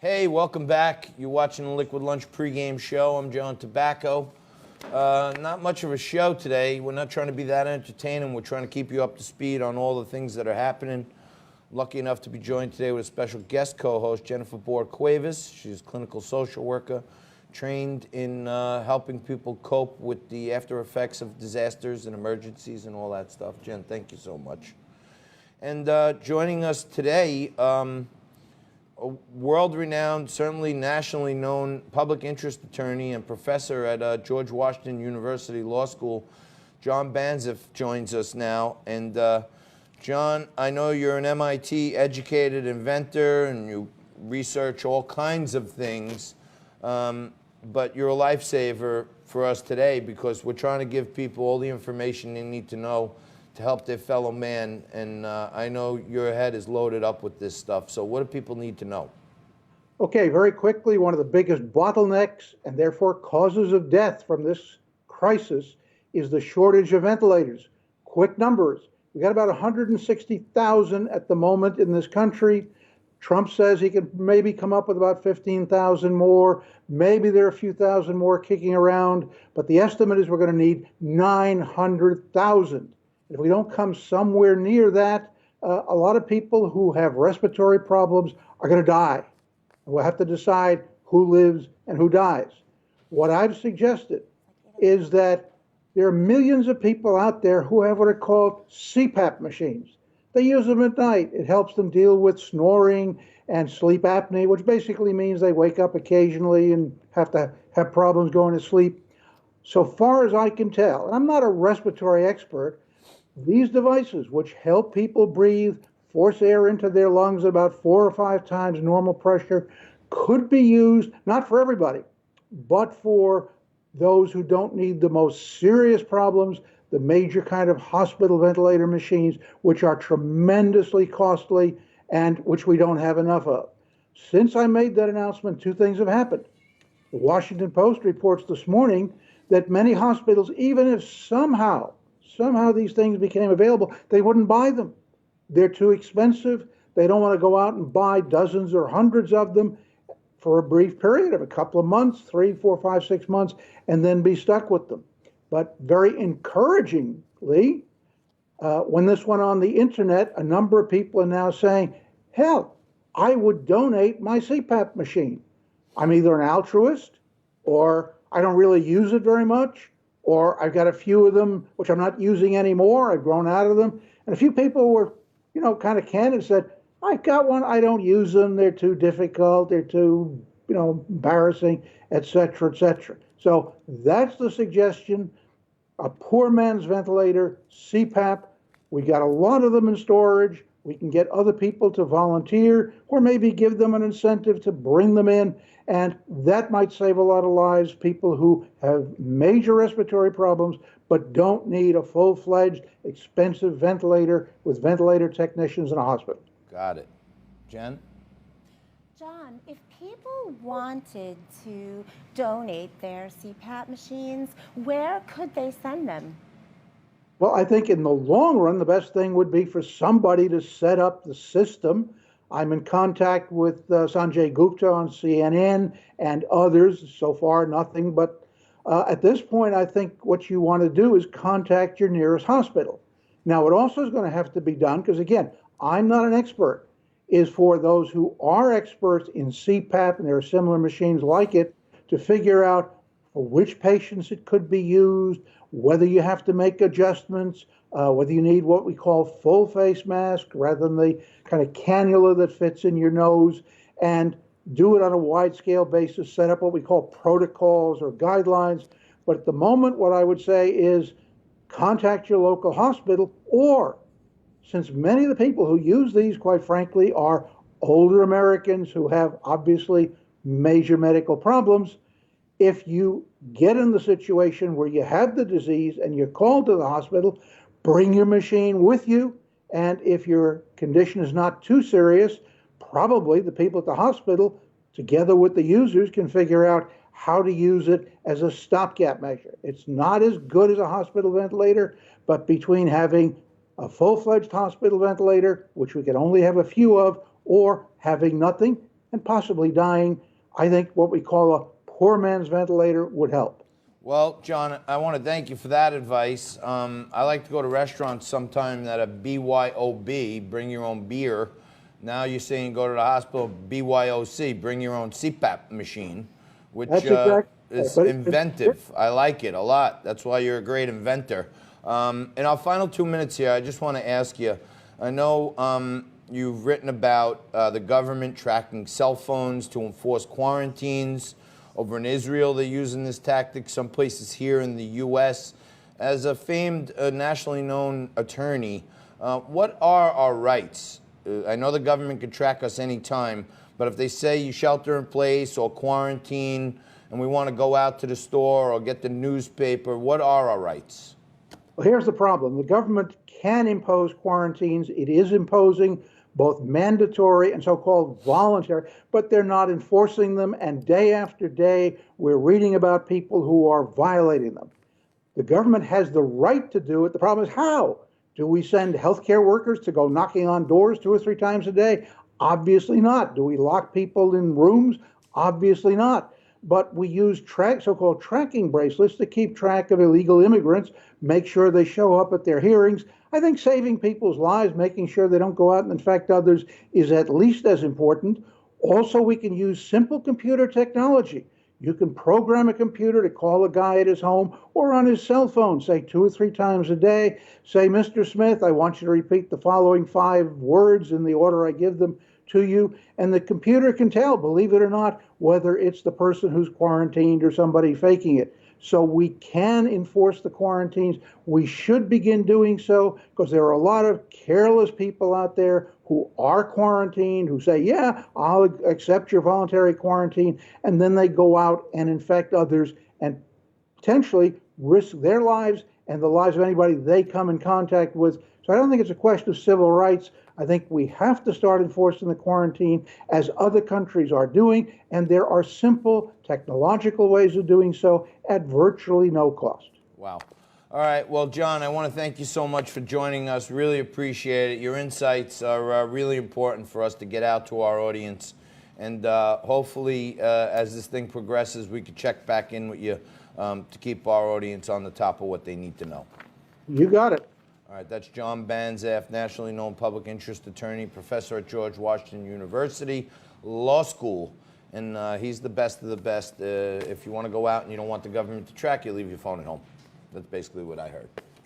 Hey, welcome back. You're watching the Liquid Lunch pregame show. I'm John Tobacco. Not much of a show today. We're not trying to be that entertaining. We're trying to keep you up to speed on all the things that are happening. Lucky enough to be joined today with a special guest co-host, Jennifer Bohr-Cuevas. She's a clinical social worker, trained in helping people cope with the after effects of disasters and emergencies and all that stuff. Jen, thank you so much. And joining us today, a world-renowned, certainly nationally known public interest attorney and professor at George Washington University Law School, John Banzhaf, joins us now. And John, I know you're an MIT educated inventor and you research all kinds of things, but you're a lifesaver for us today because we're trying to give people all the information they need to know to help their fellow man, and I know your head is loaded up with this stuff. So what do people need to know? Okay, very quickly, one of the biggest bottlenecks and therefore causes of death from this crisis is the shortage of ventilators. Quick numbers. We got about 160,000 at the moment in this country. Trump says he can maybe come up with about 15,000 more. Maybe there are a few thousand more kicking around, but the estimate is we're going to need 900,000. If we don't come somewhere near that, a lot of people who have respiratory problems are going to die. We'll have to decide who lives and who dies. What I've suggested is that there are millions of people out there who have what are called CPAP machines. They use them at night. It helps them deal with snoring and sleep apnea, which basically means they wake up occasionally and have to have problems going to sleep. So far as I can tell, and I'm not a respiratory expert, these devices, which help people breathe, force air into their lungs at about 4 or 5 times normal pressure, could be used, not for everybody, but for those who don't need the most serious problems, the major kind of hospital ventilator machines, which are tremendously costly and which we don't have enough of. Since I made that announcement, 2 things have happened. The Washington Post reports this morning that many hospitals, even if somehow these things became available, they wouldn't buy them. They're too expensive. They don't want to go out and buy dozens or hundreds of them for a brief period of a couple of months, 3, 4, 5, 6 months, and then be stuck with them. But very encouragingly, when this went on the internet, a number of people are now saying, hell, I would donate my CPAP machine. I'm either an altruist, or I don't really use it very much, or I've got a few of them which I'm not using anymore. I've grown out of them. And a few people were, kind of candid and said, I've got one, I don't use them. They're too difficult. They're too, embarrassing, et cetera, et cetera. So that's the suggestion. A poor man's ventilator, CPAP. We got a lot of them in storage. We can get other people to volunteer or maybe give them an incentive to bring them in. And that might save a lot of lives, people who have major respiratory problems but don't need a full-fledged, expensive ventilator with ventilator technicians in a hospital. Got it. Jen? John, if people wanted to donate their CPAP machines, where could they send them? Well, I think in the long run, the best thing would be for somebody to set up the system. I'm in contact with Sanjay Gupta on CNN and others. So far, nothing. But at this point, I think what you want to do is contact your nearest hospital. Now, what also is going to have to be done, because again, I'm not an expert, is for those who are experts in CPAP, and there are similar machines like it, to figure out for which patients it could be used, whether you have to make adjustments, whether you need what we call full face mask rather than the kind of cannula that fits in your nose, and do it on a wide scale basis, set up what we call protocols or guidelines. But at the moment, what I would say is contact your local hospital, or since many of the people who use these, quite frankly, are older Americans who have obviously major medical problems, if you get in the situation where you have the disease and you're called to the hospital, bring your machine with you. And if your condition is not too serious, probably the people at the hospital, together with the users, can figure out how to use it as a stopgap measure. It's not as good as a hospital ventilator, but between having a full-fledged hospital ventilator, which we can only have a few of, or having nothing, and possibly dying. I think what we call a poor man's ventilator would help. Well, John, I want to thank you for that advice. I like to go to restaurants sometime that are BYOB, bring your own beer. Now you're saying go to the hospital, BYOC, bring your own CPAP machine, which That's exactly is but inventive. I like it a lot. That's why you're a great inventor. In our final 2 minutes here, I just want to ask you, I know you've written about the government tracking cell phones to enforce quarantines. Over in Israel, they're using this tactic. Some places here in the U.S. As a famed, nationally known attorney, what are our rights? I know the government can track us anytime, but if they say you shelter in place or quarantine and we want to go out to the store or get the newspaper, what are our rights? Well, here's the problem. The government can impose quarantines. It is imposing both mandatory and so-called voluntary, but they're not enforcing them. And day after day, we're reading about people who are violating them. The government has the right to do it. The problem is how? Do we send healthcare workers to go knocking on doors 2 or 3 times a day? Obviously not. Do we lock people in rooms? Obviously not. But we use so-called tracking bracelets to keep track of illegal immigrants, make sure they show up at their hearings. I think saving people's lives, making sure they don't go out and infect others is at least as important. Also, we can use simple computer technology. You can program a computer to call a guy at his home or on his cell phone, say 2 or 3 times a day. Say, Mr. Smith, I want you to repeat the following 5 words in the order I give them to you. And the computer can tell, believe it or not, whether it's the person who's quarantined or somebody faking it. So we can enforce the quarantines. We should begin doing so because there are a lot of careless people out there who are quarantined, who say, yeah, I'll accept your voluntary quarantine, and then they go out and infect others and potentially risk their lives and the lives of anybody they come in contact with. So I don't think it's a question of civil rights. I think we have to start enforcing the quarantine as other countries are doing, and there are simple technological ways of doing so at virtually no cost. Wow. All right. Well, John, I want to thank you so much for joining us. Really appreciate it. Your insights are really important for us to get out to our audience. And hopefully, as this thing progresses, we can check back in with you to keep our audience on the top of what they need to know. You got it. All right, that's John Banzaf, nationally known public interest attorney, professor at George Washington University Law School. And he's the best of the best. If you want to go out and you don't want the government to track you, leave your phone at home. That's basically what I heard.